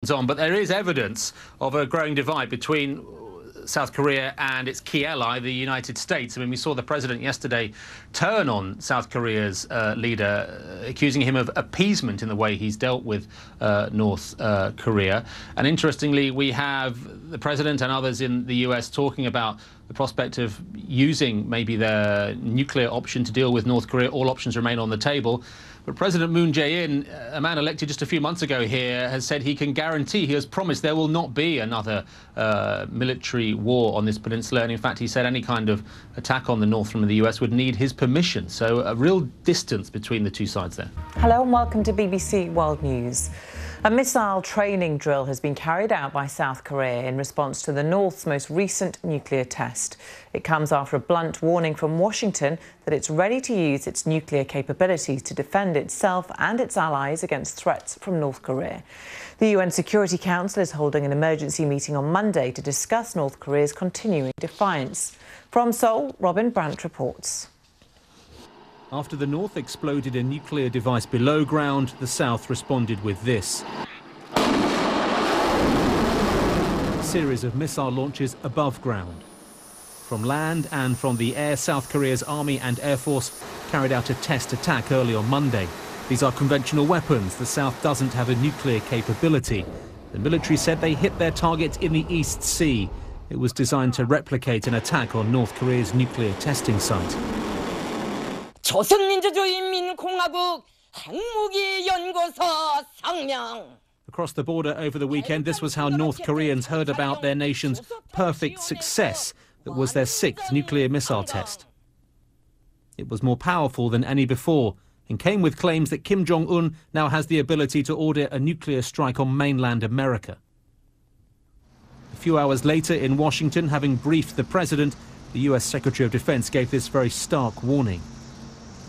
on, but there is evidence of a growing divide between South Korea and its key ally, the United States. I mean, we saw the president yesterday turn on South Korea's leader, accusing him of appeasement in the way he's dealt with North Korea. And interestingly, we have the president and others in the US talking about the prospect of using maybe the nuclear option to deal with North Korea. All options remain on the table. But President Moon Jae-in, a man elected just a few months ago here, has said he can guarantee, he has promised there will not be another military war on this peninsula. And in fact, he said any kind of attack on the north from the US would need his permission. So a real distance between the two sides there. Hello and welcome to BBC World News. A missile training drill has been carried out by South Korea in response to the North's most recent nuclear test. It comes after a blunt warning from Washington that it's ready to use its nuclear capabilities to defend itself and its allies against threats from North Korea. The UN Security Council is holding an emergency meeting on Monday to discuss North Korea's continuing defiance. From Seoul, Robin Brandt reports. After the North exploded a nuclear device below ground, the South responded with this. A series of missile launches above ground. From land and from the air, South Korea's Army and Air Force carried out a test attack early on Monday. These are conventional weapons. The South doesn't have a nuclear capability. The military said they hit their target in the East Sea. It was designed to replicate an attack on North Korea's nuclear testing site. 조선민주주의인민공화국 핵무기연구소 상명. Across the border over the weekend, this was how North Koreans heard about their nation's perfect success that was their 6th nuclear missile test. It was more powerful than any before and came with claims that Kim Jong-un now has the ability to order a nuclear strike on mainland America. A few hours later in Washington, having briefed the president, the US Secretary of Defense gave this very stark warning.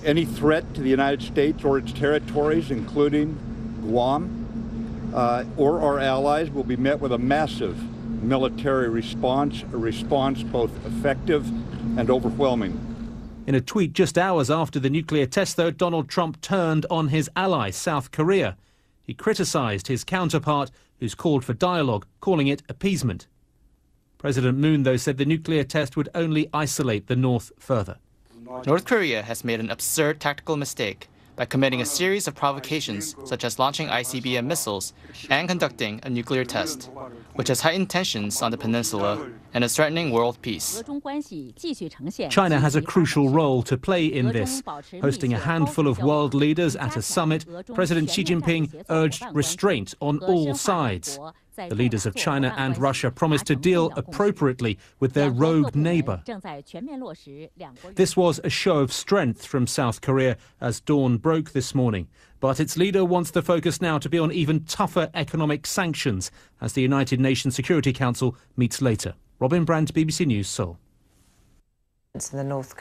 Any threat to the United States or its territories, including Guam, or our allies, will be met with a massive military response, a response both effective and overwhelming. In a tweet just hours after the nuclear test, though, Donald Trump turned on his ally, South Korea. He criticized his counterpart, who's called for dialogue, calling it appeasement. President Moon, though, said the nuclear test would only isolate the North further. North Korea has made an absurd tactical mistake by committing a series of provocations, such as launching ICBM missiles and conducting a nuclear test, which has heightened tensions on the peninsula and is threatening world peace. China has a crucial role to play in this. Hosting a handful of world leaders at a summit, President Xi Jinping urged restraint on all sides. The leaders of China and Russia promised to deal appropriately with their rogue neighbor. This was a show of strength from South Korea as dawn broke this morning. But its leader wants the focus now to be on even tougher economic sanctions as the United Nations Security Council meets later. Robin Brandt, BBC News, Seoul. In North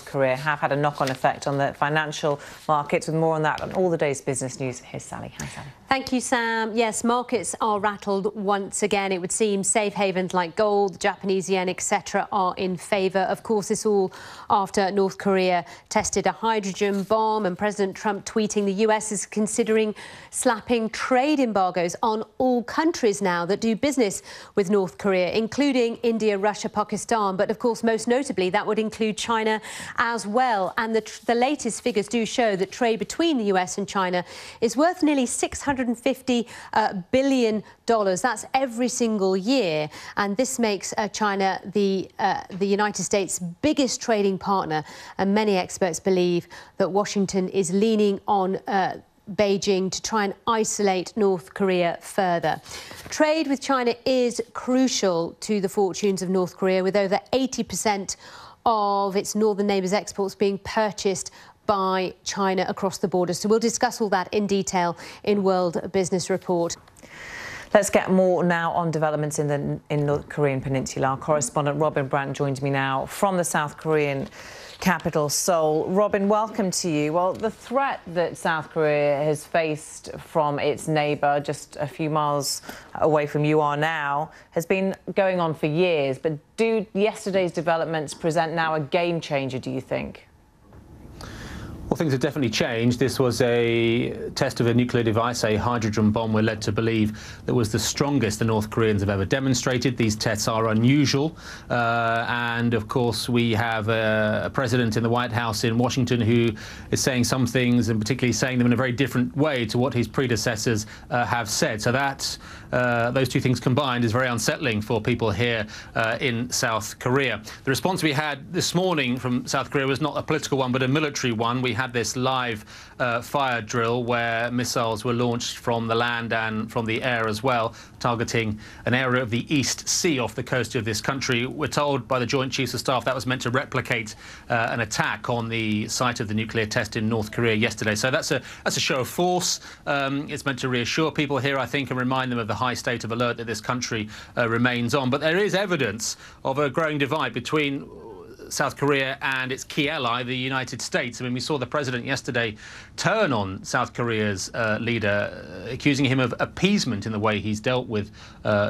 Korea have had a knock-on effect on the financial markets. With more on that on all the day's business news, here's Sally. Hi, Sally. Thank you, Sam. Yes, markets are rattled once again. It would seem safe havens like gold, the Japanese yen, etc. are in favour. Of course, this all after North Korea tested a hydrogen bomb and President Trump tweeting the US is considering slapping trade embargoes on all countries now that do business with North Korea, including India, Russia, Pakistan. But of course, most notably, that would include China as well. And the latest figures do show that trade between the US and China is worth nearly $650 billion. That's every single year. And this makes China the United States' biggest trading partner. And many experts believe that Washington is leaning on Beijing to try and isolate North Korea further. Trade with China is crucial to the fortunes of North Korea, with over 80% of its northern neighbours' exports being purchased by China across the border. So we'll discuss all that in detail in World Business Report. Let's get more now on developments in the North Korean peninsula. Our correspondent Robin Brandt joins me now from the South Korean capital, Seoul. Robin, welcome to you. Well, the threat that South Korea has faced from its neighbour just a few miles away from you are now has been going on for years. But do yesterday's developments present now a game changer, do you think? Well, things have definitely changed. This was a test of a nuclear device, a hydrogen bomb. We're led to believe that was the strongest the North Koreans have ever demonstrated. These tests are unusual. And, of course, we have a president in the White House in Washington who is saying some things, and particularly saying them in a very different way to what his predecessors have said. So that, those two things combined is very unsettling for people here in South Korea. The response we had this morning from South Korea was not a political one, but a military one. We had this live fire drill where missiles were launched from the land and from the air as well, targeting an area of the East Sea off the coast of this country. We're told by the Joint Chiefs of Staff that was meant to replicate an attack on the site of the nuclear test in North Korea yesterday. So that's a show of force. It's meant to reassure people here, I think, and remind them of the high state of alert that this country remains on. But there is evidence of a growing divide between South Korea and its key ally, the United States. I mean, we saw the president yesterday turn on South Korea's leader, accusing him of appeasement in the way he's dealt with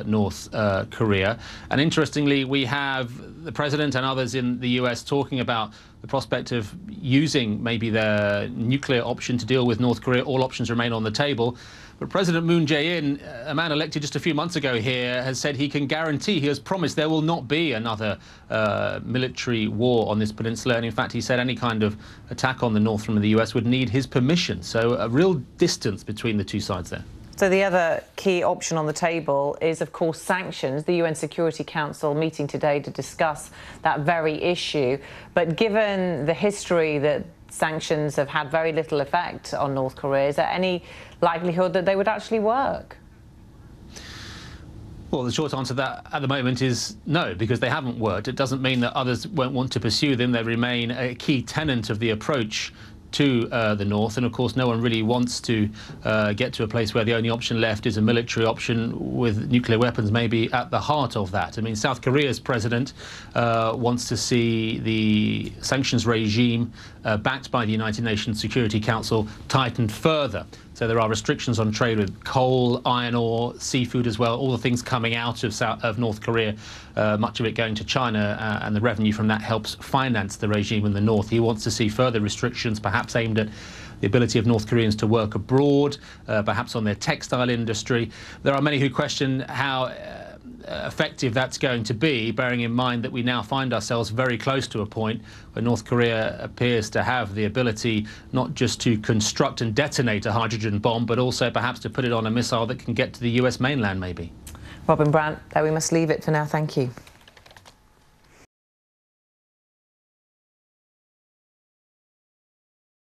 North Korea. And interestingly, we have the president and others in the US talking about the prospect of using maybe the nuclear option to deal with North Korea. All options remain on the table. But President Moon Jae-in, a man elected just a few months ago here, has said he can guarantee, he has promised there will not be another military war on this peninsula. And in fact, he said any kind of attack on the North from the US would need his permission. So a real distance between the two sides there. So the other key option on the table is, of course, sanctions. The UN Security Council meeting today to discuss that very issue. But given the history that sanctions have had very little effect on North Korea, is there any likelihood that they would actually work? Well, the short answer to that at the moment is no, because they haven't worked. It doesn't mean that others won't want to pursue them. They remain a key tenet of the approach to the North, and of course no one really wants to get to a place where the only option left is a military option, with nuclear weapons maybe at the heart of that. I mean, South Korea's president wants to see the sanctions regime backed by the United Nations Security Council tightened further. So there are restrictions on trade with coal, iron ore, seafood as well, all the things coming out of North Korea, much of it going to China, and the revenue from that helps finance the regime in the North. He wants to see further restrictions, perhaps aimed at the ability of North Koreans to work abroad, perhaps on their textile industry. There are many who question how effective that's going to be, bearing in mind that we now find ourselves very close to a point where North Korea appears to have the ability not just to construct and detonate a hydrogen bomb, but also perhaps to put it on a missile that can get to the US mainland, maybe. Robin Brandt, there we must leave it for now. Thank you.